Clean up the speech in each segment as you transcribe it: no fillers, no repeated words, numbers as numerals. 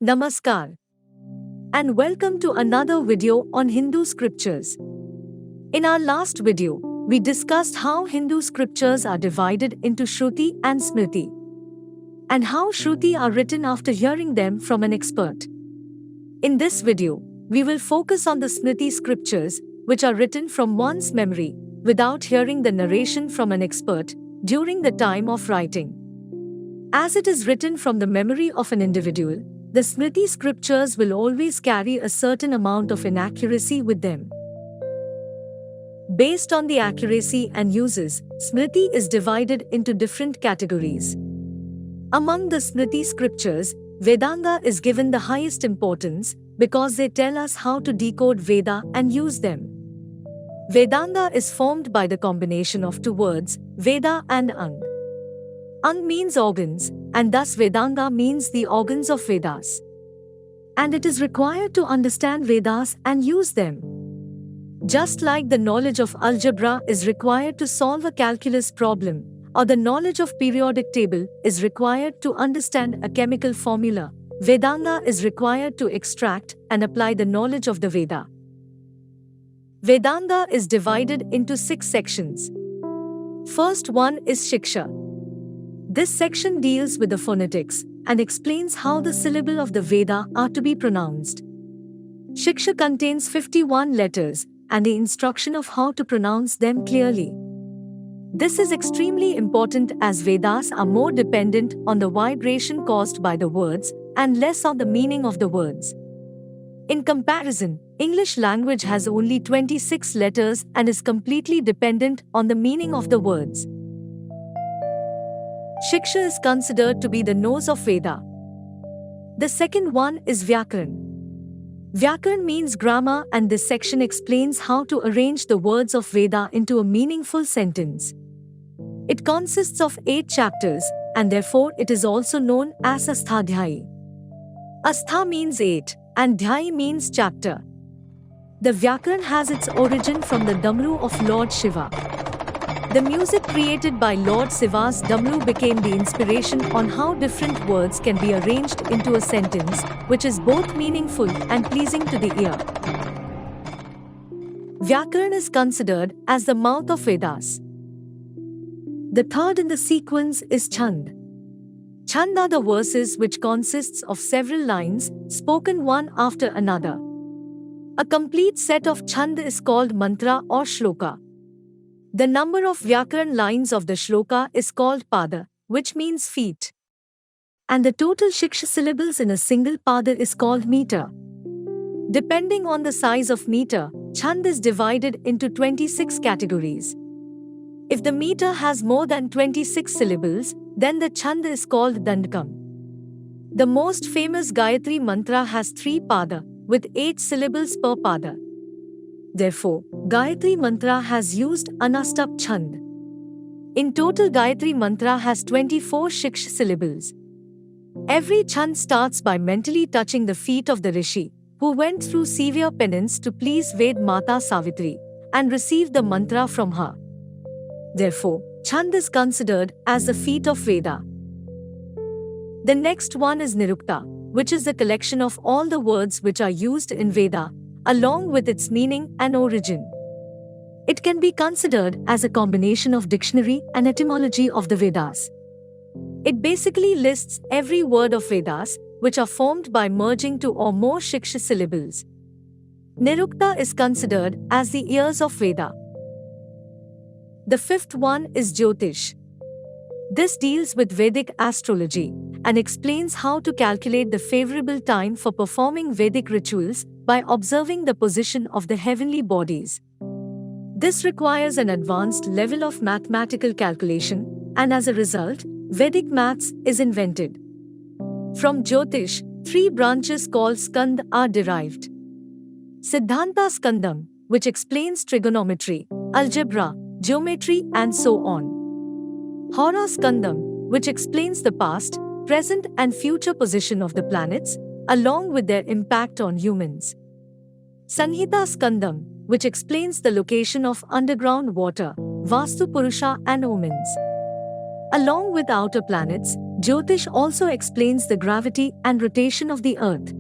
Namaskar and welcome to another video on Hindu scriptures. In our last video, we discussed how Hindu scriptures are divided into Shruti and Smriti, and how Shruti are written after hearing them from an expert. In this video, we will focus on the Smriti scriptures, which are written from one's memory, without hearing the narration from an expert, during the time of writing. As it is written from the memory of an individual, the Smriti scriptures will always carry a certain amount of inaccuracy with them. Based on the accuracy and uses, Smriti is divided into different categories. Among the Smriti scriptures, Vedanga is given the highest importance because they tell us how to decode Veda and use them. Vedanga is formed by the combination of two words, Veda and Ang. Ang means organs, and thus Vedanga means the organs of Vedas. And it is required to understand Vedas and use them. Just like the knowledge of algebra is required to solve a calculus problem, or the knowledge of periodic table is required to understand a chemical formula, Vedanga is required to extract and apply the knowledge of the Veda. Vedanga is divided into 6 sections. First one is Shiksha. This section deals with the phonetics and explains how the syllable of the Veda are to be pronounced. Shiksha contains 51 letters and the instruction of how to pronounce them clearly. This is extremely important as Vedas are more dependent on the vibration caused by the words and less on the meaning of the words. In comparison, English language has only 26 letters and is completely dependent on the meaning of the words. Shiksha is considered to be the nose of Veda. The second one is Vyakaran. Vyakaran means grammar, and this section explains how to arrange the words of Veda into a meaningful sentence. It consists of 8 chapters, and therefore it is also known as Asthadhyayi. Astha means 8, and Dhyayi means chapter. The Vyakaran has its origin from the Damru of Lord Shiva. The music created by Lord Shiva's Damru became the inspiration on how different words can be arranged into a sentence, which is both meaningful and pleasing to the ear. Vyakaran is considered as the mouth of Vedas. The third in the sequence is Chand. Chand are the verses which consists of several lines, spoken one after another. A complete set of Chand is called mantra or shloka. The number of Vyakaran lines of the shloka is called pada, which means feet. And the total shiksha syllables in a single pada is called meter. Depending on the size of meter, Chand is divided into 26 categories. If the meter has more than 26 syllables, then the Chand is called Dandakam. The most famous Gayatri mantra has 3 pada, with 8 syllables per pada. Therefore, Gayatri mantra has used Anastap Chand. In total, Gayatri mantra has 24 shiksha syllables. Every Chand starts by mentally touching the feet of the Rishi, who went through severe penance to please Ved Mata Savitri, and received the mantra from her. Therefore, Chand is considered as the feet of Veda. The next one is Nirukta, which is the collection of all the words which are used in Veda, along with its meaning and origin. It can be considered as a combination of dictionary and etymology of the Vedas. It basically lists every word of Vedas, which are formed by merging 2 or more shiksha syllables. Nirukta is considered as the ears of Veda. The fifth one is Jyotish. This deals with Vedic astrology and explains how to calculate the favorable time for performing Vedic rituals by observing the position of the heavenly bodies. This requires an advanced level of mathematical calculation, and as a result, Vedic maths is invented. From Jyotish, 3 branches called Skand are derived. Siddhanta Skandam, which explains trigonometry, algebra, geometry, and so on. Hora Skandam, which explains the past, present, and future position of the planets, along with their impact on humans. Sanhita Skandam, which explains the location of underground water, Vastu Purusha, and omens. Along with outer planets, Jyotish also explains the gravity and rotation of the earth.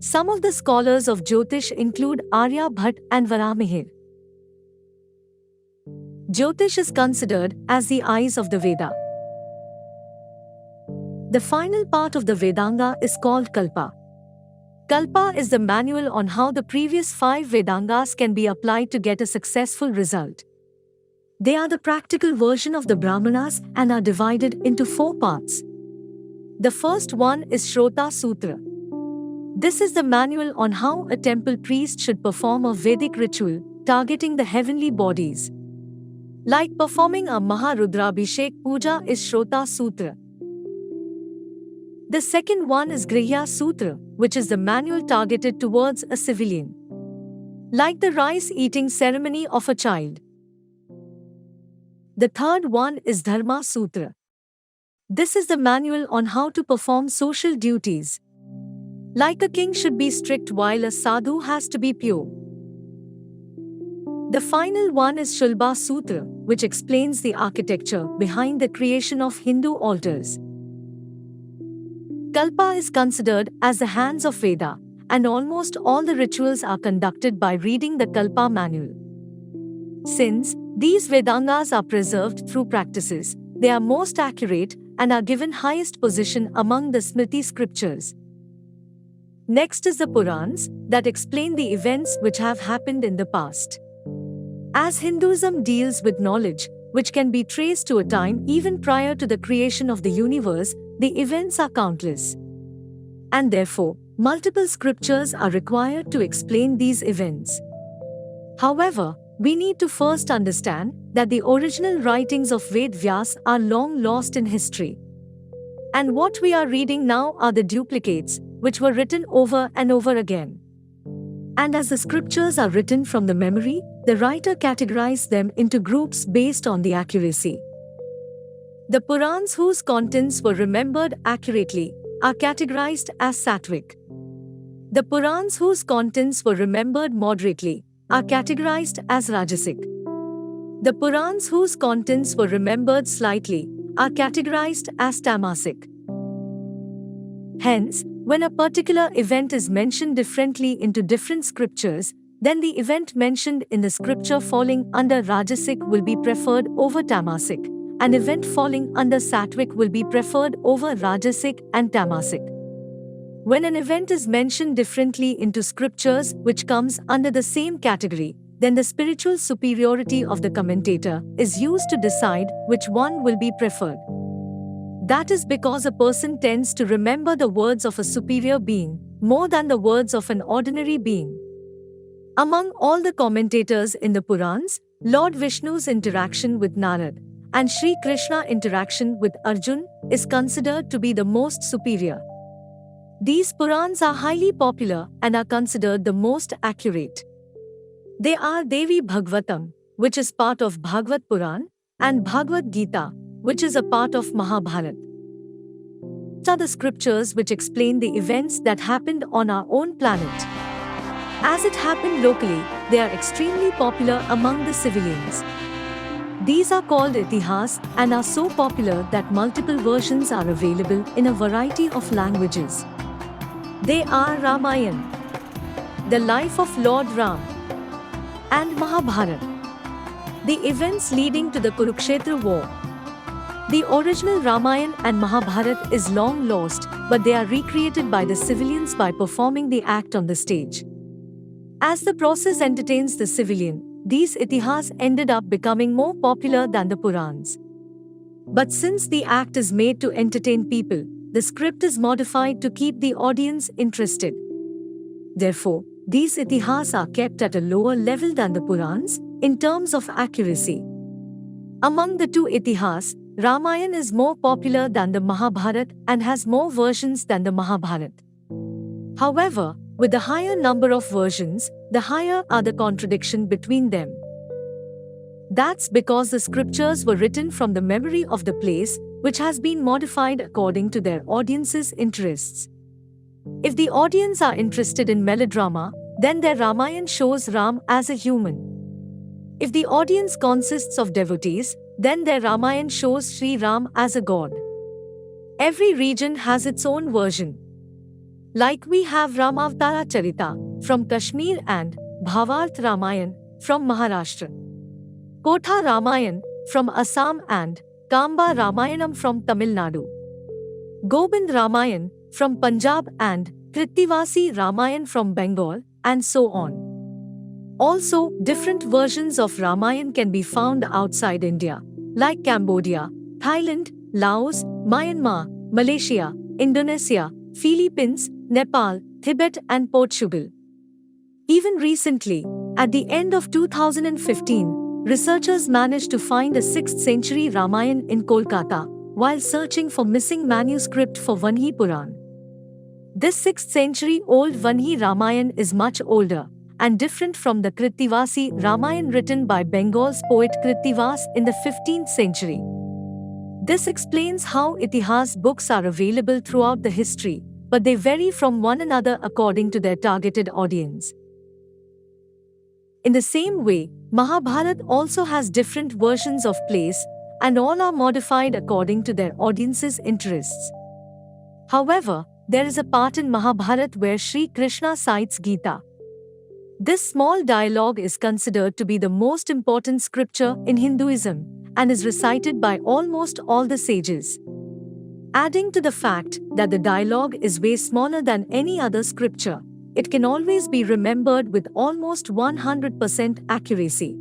Some of the scholars of Jyotish include Arya Bhatt and Varamihir. Jyotish is considered as the eyes of the Veda. The final part of the Vedanga is called Kalpa. Kalpa is the manual on how the previous 5 Vedangas can be applied to get a successful result. They are the practical version of the Brahmanas and are divided into 4 parts. The first one is Shrota Sutra. This is the manual on how a temple priest should perform a Vedic ritual targeting the heavenly bodies. Like performing a Maharudrabhishek puja is Shrota Sutra. The second one is Grihya Sutra, which is the manual targeted towards a civilian. Like the rice-eating ceremony of a child. The third one is Dharma Sutra. This is the manual on how to perform social duties. Like a king should be strict while a sadhu has to be pure. The final one is Shulba Sutra, which explains the architecture behind the creation of Hindu altars. Kalpa is considered as the hands of Veda, and almost all the rituals are conducted by reading the Kalpa manual. Since these Vedangas are preserved through practices, they are most accurate and are given highest position among the Smriti scriptures. Next is the Purans, that explain the events which have happened in the past. As Hinduism deals with knowledge, which can be traced to a time even prior to the creation of the universe, the events are countless. And therefore, multiple scriptures are required to explain these events. However, we need to first understand that the original writings of Ved Vyas are long lost in history. And what we are reading now are the duplicates, which were written over and over again. And as the scriptures are written from the memory, the writer categorized them into groups based on the accuracy. The Purans whose contents were remembered accurately are categorized as Sattvic. The Purans whose contents were remembered moderately are categorized as Rajasic. The Purans whose contents were remembered slightly are categorized as Tamasic. Hence, when a particular event is mentioned differently into different scriptures, then the event mentioned in the scripture falling under Rajasic will be preferred over Tamasic. An event falling under Sattvic will be preferred over Rajasic and Tamasic. When an event is mentioned differently into scriptures which comes under the same category, then the spiritual superiority of the commentator is used to decide which one will be preferred. That is because a person tends to remember the words of a superior being more than the words of an ordinary being. Among all the commentators in the Purans, Lord Vishnu's interaction with Narad and Sri Krishna interaction with Arjun is considered to be the most superior. These Purans are highly popular and are considered the most accurate. They are Devi Bhagavatam, which is part of Bhagavad Puran, and Bhagavad Gita, which is a part of Mahabharata. These are the scriptures which explain the events that happened on our own planet. As it happened locally, they are extremely popular among the civilians. These are called Itihas and are so popular that multiple versions are available in a variety of languages. They are Ramayana, the life of Lord Ram, and Mahabharata, the events leading to the Kurukshetra war. The original Ramayana and Mahabharata is long lost, but they are recreated by the civilians by performing the act on the stage. As the process entertains the civilian, these Itihas ended up becoming more popular than the Purans. But since the act is made to entertain people, the script is modified to keep the audience interested. Therefore, these Itihas are kept at a lower level than the Purans in terms of accuracy. Among the two Itihas, Ramayana is more popular than the Mahabharata and has more versions than the Mahabharata. However, with the higher number of versions, the higher are the contradiction between them. That's because the scriptures were written from the memory of the place, which has been modified according to their audience's interests. If the audience are interested in melodrama, then their Ramayana shows Ram as a human. If the audience consists of devotees, then their Ramayana shows Sri Ram as a god. Every region has its own version. Like we have Ramavatara Charita from Kashmir and Bhavarth Ramayan from Maharashtra, Kotha Ramayan from Assam and Kamba Ramayanam from Tamil Nadu, Gobind Ramayan from Punjab and Krittivasi Ramayan from Bengal, and so on. Also, different versions of Ramayan can be found outside India, like Cambodia, Thailand, Laos, Myanmar, Malaysia, Indonesia, Philippines, Nepal, Tibet, and Portugal. Even recently, at the end of 2015, researchers managed to find a 6th century Ramayan in Kolkata while searching for missing manuscript for Vanhi Puran. This 6th century old Vanhi Ramayan is much older and different from the Krittivasi Ramayan written by Bengal's poet Krittivas in the 15th century. This explains how Itihas books are available throughout the history, but they vary from one another according to their targeted audience. In the same way, Mahabharata also has different versions of plays, and all are modified according to their audience's interests. However, there is a part in Mahabharata where Sri Krishna cites Gita. This small dialogue is considered to be the most important scripture in Hinduism and is recited by almost all the sages. Adding to the fact that the dialogue is way smaller than any other scripture, it can always be remembered with almost 100% accuracy.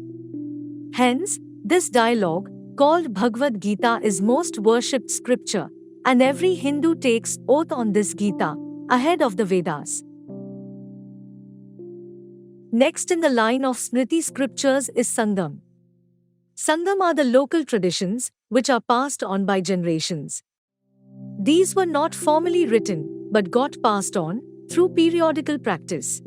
Hence, this dialogue, called Bhagavad Gita, is most worshipped scripture, and every Hindu takes oath on this Gita, ahead of the Vedas. Next in the line of Smriti scriptures is Sangam. Sangam are the local traditions, which are passed on by generations. These were not formally written, but got passed on through periodical practice.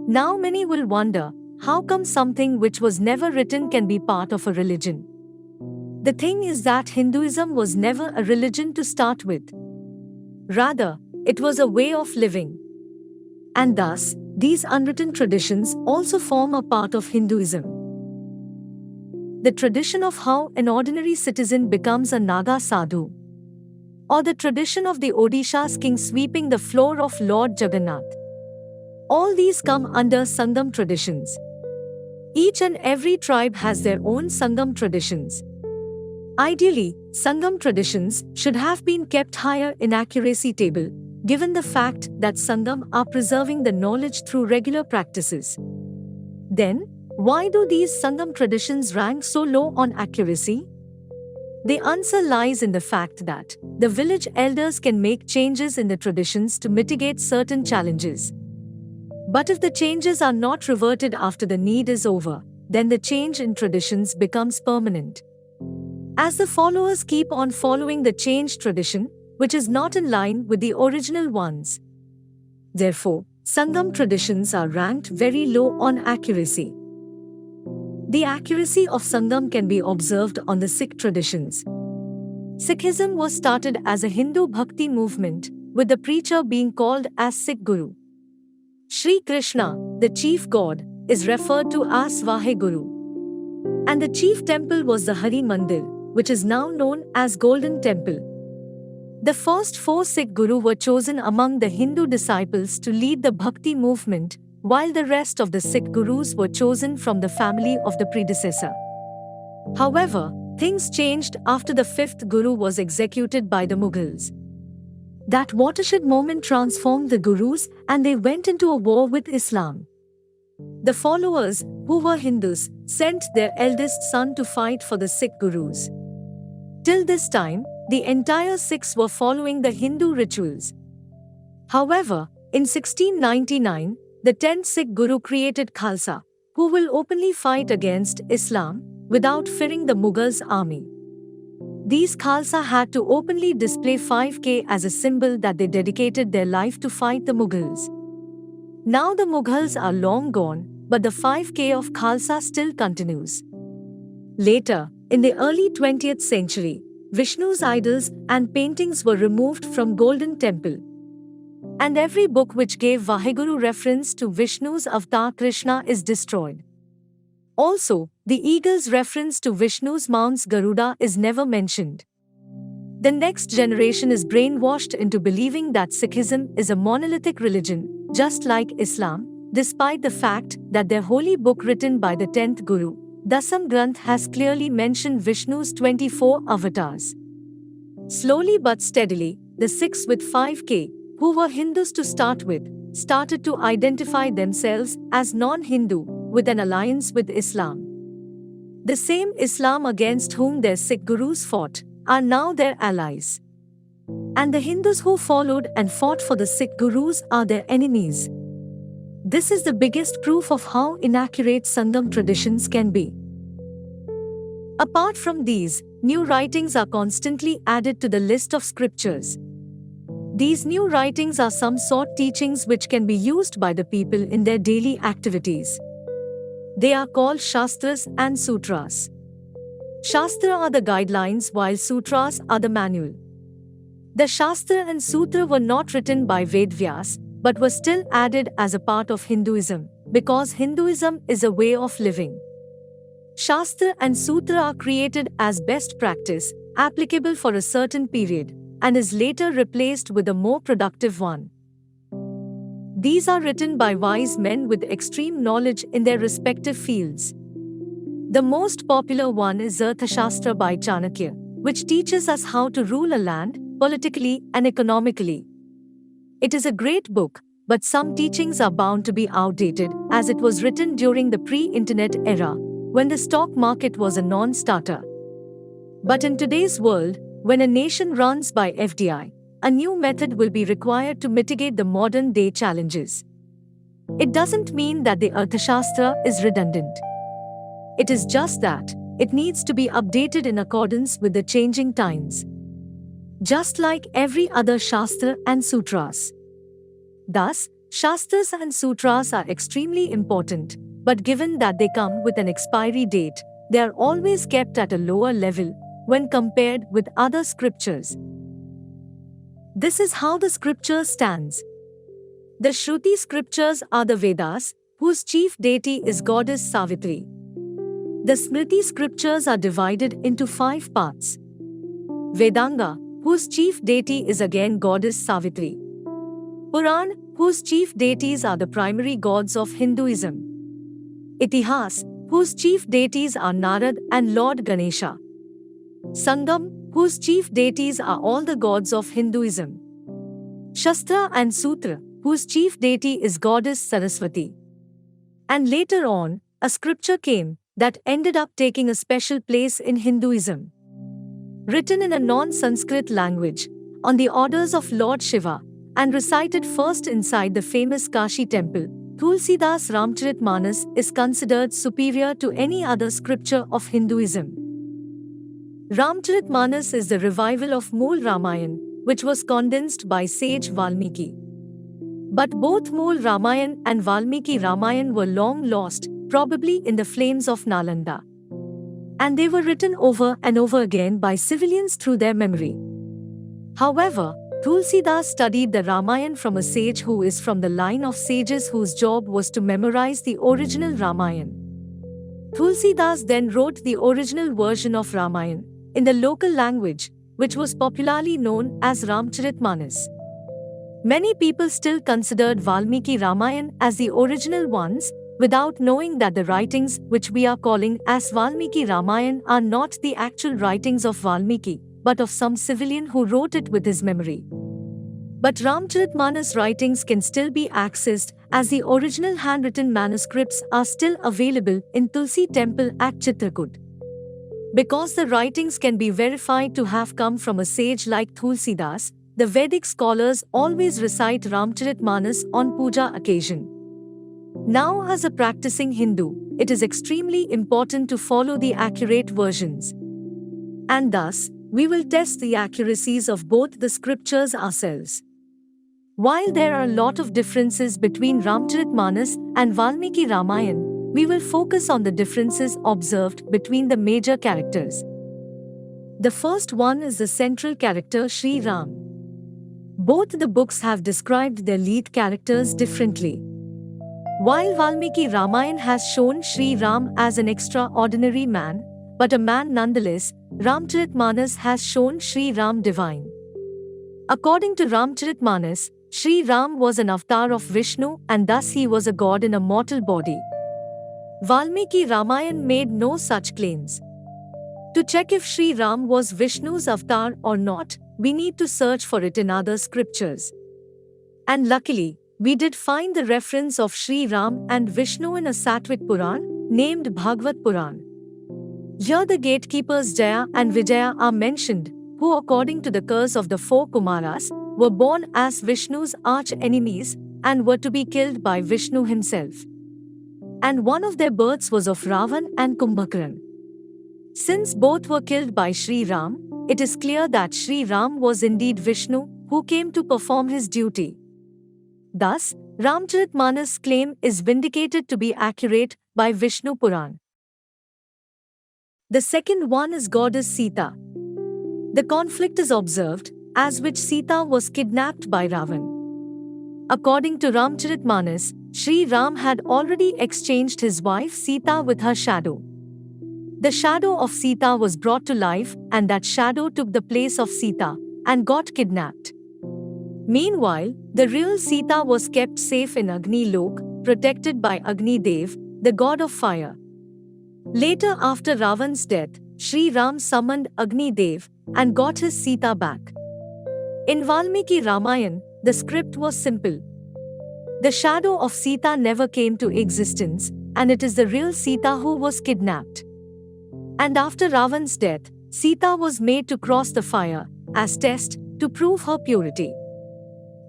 Now many will wonder, how come something which was never written can be part of a religion? The thing is that Hinduism was never a religion to start with. Rather, it was a way of living. And thus, these unwritten traditions also form a part of Hinduism. The tradition of how an ordinary citizen becomes a Naga sadhu, or the tradition of the Odisha's king sweeping the floor of Lord Jagannath. All these come under Sangam traditions. Each and every tribe has their own Sangam traditions. Ideally, Sangam traditions should have been kept higher in accuracy table, given the fact that Sangam are preserving the knowledge through regular practices. Then, why do these Sangam traditions rank so low on accuracy? The answer lies in the fact that the village elders can make changes in the traditions to mitigate certain challenges. But if the changes are not reverted after the need is over, then the change in traditions becomes permanent. As the followers keep on following the changed tradition, which is not in line with the original ones. Therefore, Sangam traditions are ranked very low on accuracy. The accuracy of Sangam can be observed on the Sikh traditions. Sikhism was started as a Hindu bhakti movement, with the preacher being called as Sikh Guru. Sri Krishna, the chief god, is referred to as Vaheguru. And the chief temple was the Hari Mandir, which is now known as Golden Temple. The first 4 Sikh Guru were chosen among the Hindu disciples to lead the bhakti movement, while the rest of the Sikh Gurus were chosen from the family of the predecessor. However, things changed after the 5th Guru was executed by the Mughals. That watershed moment transformed the Gurus and they went into a war with Islam. The followers, who were Hindus, sent their eldest son to fight for the Sikh Gurus. Till this time, the entire Sikhs were following the Hindu rituals. However, in 1699, the 10th Sikh Guru created Khalsa, who will openly fight against Islam without fearing the Mughals' army. These Khalsa had to openly display 5K as a symbol that they dedicated their life to fight the Mughals. Now the Mughals are long gone, but the 5K of Khalsa still continues. Later, in the early 20th century, Vishnu's idols and paintings were removed from Golden Temple. And every book which gave Vaheguru reference to Vishnu's avatar Krishna is destroyed. Also, the eagle's reference to Vishnu's mounts Garuda is never mentioned. The next generation is brainwashed into believing that Sikhism is a monolithic religion, just like Islam, despite the fact that their holy book written by the 10th Guru, Dasam Granth, has clearly mentioned Vishnu's 24 avatars. Slowly but steadily, the Sikhs with 5k, who were Hindus to start with, started to identify themselves as non-Hindu, with an alliance with Islam. The same Islam against whom their Sikh gurus fought are now their allies. And the Hindus who followed and fought for the Sikh gurus are their enemies. This is the biggest proof of how inaccurate Sangam traditions can be. Apart from these, new writings are constantly added to the list of scriptures. These new writings are some sort teachings which can be used by the people in their daily activities. They are called Shastras and Sutras. Shastra are the guidelines while Sutras are the manual. The Shastra and Sutra were not written by Vedvyas, but were still added as a part of Hinduism, because Hinduism is a way of living. Shastra and Sutra are created as best practice, applicable for a certain period, and is later replaced with a more productive one. These are written by wise men with extreme knowledge in their respective fields. The most popular one is Arthashastra by Chanakya, which teaches us how to rule a land, politically and economically. It is a great book, but some teachings are bound to be outdated, as it was written during the pre-internet era, when the stock market was a non-starter. But in today's world, when a nation runs by FDI, a new method will be required to mitigate the modern-day challenges. It doesn't mean that the Arthashastra is redundant. It is just that it needs to be updated in accordance with the changing times, just like every other Shastra and Sutras. Thus, Shastras and Sutras are extremely important, but given that they come with an expiry date, they are always kept at a lower level when compared with other scriptures. This is how the scripture stands. The Shruti scriptures are the Vedas, whose chief deity is goddess Savitri. The Smriti scriptures are divided into 5 parts. Vedanga, whose chief deity is again goddess Savitri. Puran, whose chief deities are the primary gods of Hinduism. Itihas, whose chief deities are Narad and Lord Ganesha. Sangam, whose chief deities are all the gods of Hinduism. Shastra and Sutra, whose chief deity is goddess Saraswati. And later on, a scripture came that ended up taking a special place in Hinduism. Written in a non-Sanskrit language, on the orders of Lord Shiva, and recited first inside the famous Kashi temple, Tulsidas Ramcharitmanas is considered superior to any other scripture of Hinduism. Ramcharitmanas is the revival of Mool Ramayan, which was condensed by sage Valmiki. But both Mool Ramayan and Valmiki Ramayan were long lost, probably in the flames of Nalanda. And they were written over and over again by civilians through their memory. However, Tulsidas studied the Ramayan from a sage who is from the line of sages whose job was to memorize the original Ramayan. Tulsidas then wrote the original version of Ramayan in the local language, which was popularly known as Ramcharitmanas. Many people still considered Valmiki Ramayan as the original ones, without knowing that the writings which we are calling as Valmiki Ramayan are not the actual writings of Valmiki, but of some civilian who wrote it with his memory. But Ramcharitmanas writings can still be accessed, as the original handwritten manuscripts are still available in Tulsi temple at Chitrakoot. Because the writings can be verified to have come from a sage like Tulsidas, the Vedic scholars always recite Ramcharitmanas on puja occasion. Now, as a practicing Hindu, it is extremely important to follow the accurate versions. And thus, we will test the accuracies of both the scriptures ourselves. While there are a lot of differences between Ramcharitmanas and Valmiki Ramayan, we will focus on the differences observed between the major characters. The first one is the central character Sri Ram. Both the books have described their lead characters differently. While Valmiki Ramayan has shown Sri Ram as an extraordinary man, but a man nonetheless, Ramcharitmanas has shown Sri Ram divine. According to Ramcharitmanas, Sri Ram was an avatar of Vishnu and thus he was a god in a mortal body. Valmiki Ramayan made no such claims. To check if Sri Ram was Vishnu's avatar or not, we need to search for it in other scriptures. And luckily, we did find the reference of Sri Ram and Vishnu in a Satvik Puran, named Bhagavad Puran. Here the gatekeepers Jaya and Vijaya are mentioned, who according to the curse of the four Kumaras, were born as Vishnu's arch-enemies and were to be killed by Vishnu himself. And one of their births was of Ravan and Kumbhakaran. Since both were killed by Sri Ram, it is clear that Sri Ram was indeed Vishnu, who came to perform his duty. Thus, Ramcharitmanas' claim is vindicated to be accurate by Vishnu Puran. The second one is goddess Sita. The conflict is observed, as which Sita was kidnapped by Ravan. According to Ramcharitmanas, Sri Ram had already exchanged his wife Sita with her shadow. The shadow of Sita was brought to life and that shadow took the place of Sita and got kidnapped. Meanwhile, the real Sita was kept safe in Agni Lok, protected by Agni Dev, the god of fire. Later after Ravan's death, Sri Ram summoned Agni Dev and got his Sita back. In Valmiki Ramayan, the script was simple. The shadow of Sita never came to existence, and it is the real Sita who was kidnapped. And after Ravan's death, Sita was made to cross the fire, as test, to prove her purity.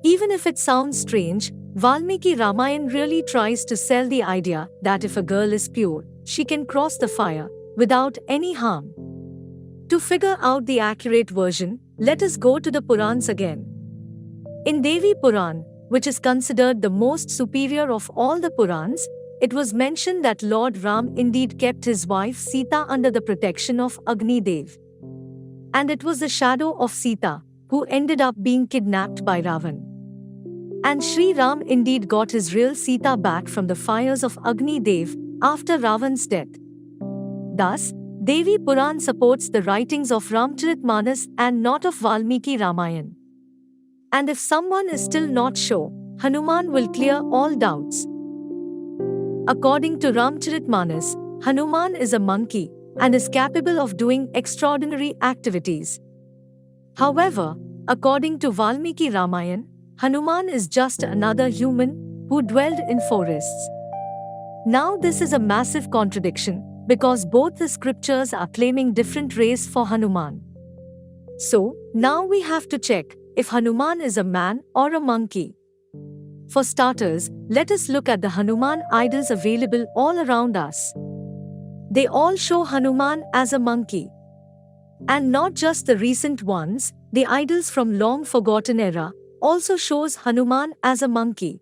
Even if it sounds strange, Valmiki Ramayan really tries to sell the idea that if a girl is pure, she can cross the fire, without any harm. To figure out the accurate version, let us go to the Purans again. In Devi Puran, which is considered the most superior of all the Purans, it was mentioned that Lord Ram indeed kept his wife Sita under the protection of Agni Dev. And it was the shadow of Sita, who ended up being kidnapped by Ravan. And Sri Ram indeed got his real Sita back from the fires of Agni Dev after Ravan's death. Thus, Devi Puran supports the writings of Ramcharitmanas and not of Valmiki Ramayan. And if someone is still not sure, Hanuman will clear all doubts. According to Ramcharitmanas, Hanuman is a monkey and is capable of doing extraordinary activities. However, according to Valmiki Ramayan, Hanuman is just another human who dwelled in forests. Now this is a massive contradiction because both the scriptures are claiming different race for Hanuman. So, now we have to check if Hanuman is a man or a monkey. For starters, let us look at the Hanuman idols available all around us. They all show Hanuman as a monkey. And not just the recent ones, the idols from long forgotten era also shows Hanuman as a monkey.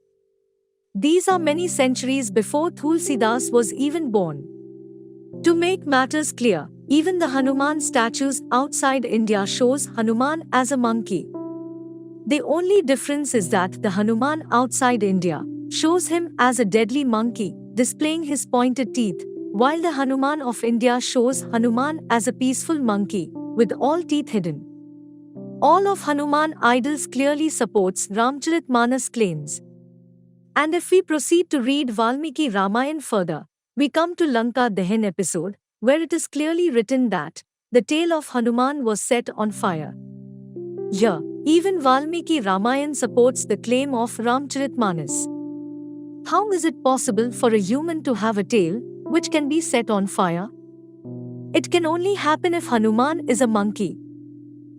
These are many centuries before Tulsidas was even born. To make matters clear, even the Hanuman statues outside India shows Hanuman as a monkey. The only difference is that the Hanuman outside India shows him as a deadly monkey, displaying his pointed teeth, while the Hanuman of India shows Hanuman as a peaceful monkey, with all teeth hidden. All of Hanuman idols clearly supports Ramcharitmanas' claims. And if we proceed to read Valmiki Ramayan further, we come to Lanka Dahan episode, where it is clearly written that the tail of Hanuman was set on fire. Here, even Valmiki Ramayan supports the claim of Ramcharitmanas. How is it possible for a human to have a tail which can be set on fire? It can only happen if Hanuman is a monkey.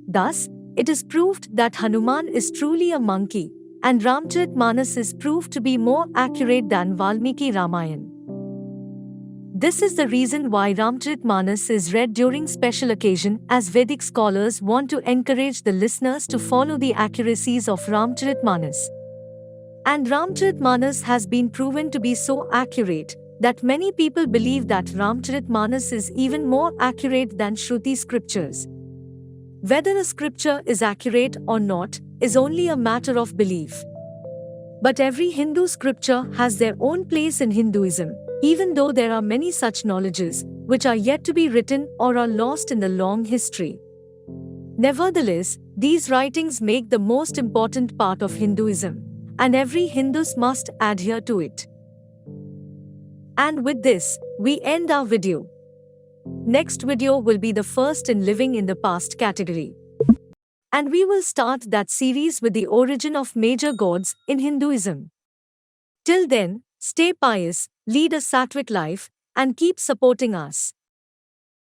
Thus, it is proved that Hanuman is truly a monkey, and Ramcharitmanas is proved to be more accurate than Valmiki Ramayan. This is the reason why Ramcharitmanas is read during special occasion, as Vedic scholars want to encourage the listeners to follow the accuracies of Ramcharitmanas. And Ramcharitmanas has been proven to be so accurate that many people believe that Ramcharitmanas is even more accurate than Shruti scriptures. Whether a scripture is accurate or not is only a matter of belief. But every Hindu scripture has their own place in Hinduism, even though there are many such knowledges which are yet to be written or are lost in the long history. Nevertheless, these writings make the most important part of Hinduism, and every Hindus must adhere to it. And with this, we end our video. Next video will be the first in living in the past category. And we will start that series with the origin of major gods in Hinduism. Till then, stay pious, lead a sattvic life, and keep supporting us.